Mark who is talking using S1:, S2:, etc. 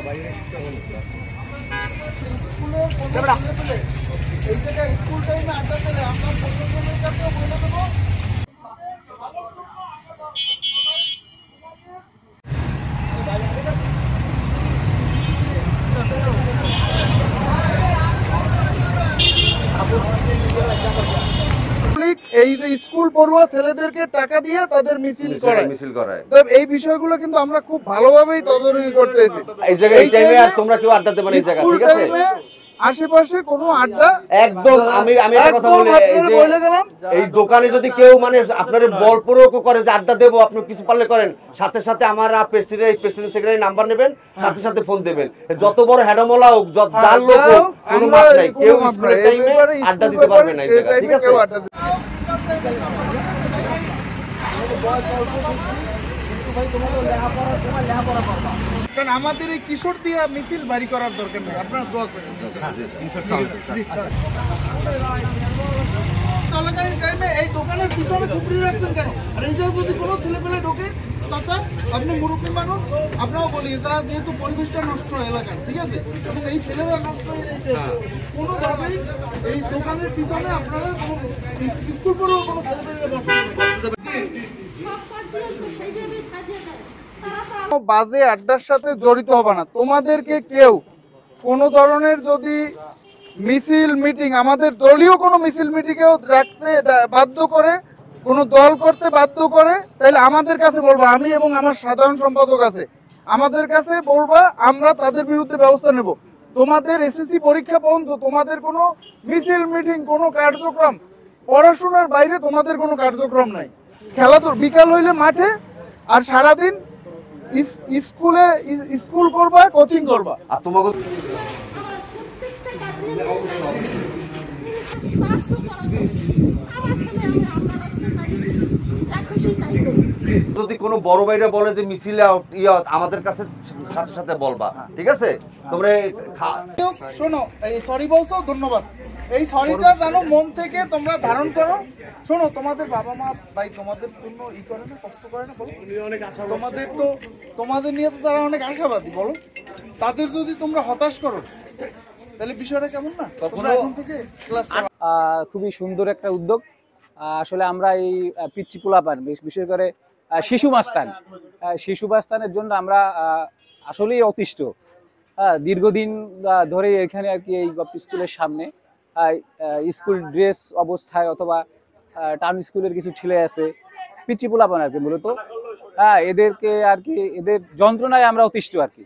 S1: এই জায়গায় স্কুল টাইমে আড্ডা দিলে আমরা প্রশাসনের কাছেও বলে দেবো। এই যে স্কুল পড়ুয়া ছেলেদেরকে টাকা দিয়ে তাদের মিছিল করায়, এই বিষয়গুলো কিন্তু আমরা খুব ভালোভাবেই তদারকি করতেছি।
S2: এই জায়গায় এই টাইমে আর তোমরা কেউ আড্ডা দেবে না এই জায়গা, ঠিক আছে?
S1: আশেপাশে কোনো আড্ডা একদম
S2: আমি একটা কথা বলে গেলাম, এই দোকানে যদি কেউ মানে আপনার বল প্রয়োগ করে যে আড্ডা দেবো, আপনি কিছু পারলে করেন, সাথে সাথে আমার প্রেসিডেন্ট সেক্রেটারি নাম্বার নেবেন, সাথে সাথে ফোন দেবেন। যত বড় হেডমলা হোক, যার লোক হোক, কোনো মাপ নাই, কেউ স্কুলের টাইমে আড্ডা দিতে পারবে না এই জায়গা, ঠিক আছে?
S1: কারণ আমাদের এই কিশোর দিয়ে মিছিল বাড়ি করার দরকার নেই, আপনারা দোয়া করেন। চলাকালীন টাইমে এই দোকানের পিছনে খুপড়ি রাখছেন কেন? আর এই জায়গায় যদি কোনো ছেলে পেলে ঢোকে, চাচা আপনি মুরব্বী মানুষ, আপনারাও বলি তারা যেহেতু পরিবেশটা নষ্ট এলাকার, ঠিক আছে, এবং এই ছেলেরা নষ্ট হয়ে যাচ্ছে, কোনোভাবেই এই দোকানের পিছনে আপনারা কোনো স্কুল করেও কোনো ছেলে পেলে বাজে আড্ডার সাথে জড়িত হবে না। তোমাদেরকে কেউ কোনো ধরনের যদি মিছিল মিটিং, আমাদের দলীয় কোনো মিছিল মিটিংয়েও রাখতে বাধ্য করে, কোনো দল করতে বাধ্য করে, তাহলে আমাদের কাছে বলবা, আমি এবং আমার সাধারণ সম্পাদক আছে, আমাদের কাছে বলবা, আমরা তাদের বিরুদ্ধে ব্যবস্থা নেব। তোমাদের এসএসসি পরীক্ষা পর্যন্ত তোমাদের কোনো মিছিল মিটিং, কোনো কার্যক্রম, পড়াশোনার বাইরে তোমাদের কোনো কার্যক্রম নাই। খেলাধুলা বিকাল হইলে মাঠে, আর সারাদিন স্কুল করবা, কোচিং করবা।
S2: আর তোমাকে যদি কোনো বড় ভাইরা বলে যে মিছিলে আমাদের কাছে সাথে সাথে বলবা, ঠিক আছে? তোমরা
S1: শোনো, এই সরি বলছো, ধন্যবাদ। এই সরিটা জানো মন থেকে তোমরা ধারণ করো। শোনো, তোমাদের বাবা মা ভাই তোমাদের জন্য করে না, কষ্ট করে না, বলো? তোমাদের তো তোমাদের নিয়ে তো তারা অনেক আশাবাদী, বলো? তাদের যদি তোমরা হতাশ করো, তাহলে বিষয়টা কেমন না? এখন থেকে
S3: খুবই সুন্দর একটা উদ্যোগ। আসলে আমরা এই পিচ্চি পোলাপান, বিশেষ করে শিশু মাস্তানের জন্য আমরা আসলেই অতিষ্ঠ। দীর্ঘদিন ধরে এখানে আর কি এই স্কুলের সামনে স্কুল ড্রেস অবস্থায় অথবা টাউন স্কুলের কিছু ছেলে আছে, পিচ্চি পোলাপান আর কি মূলত, এদেরকে আর কি এদের যন্ত্রণায় আমরা অতিষ্ঠ আর কি।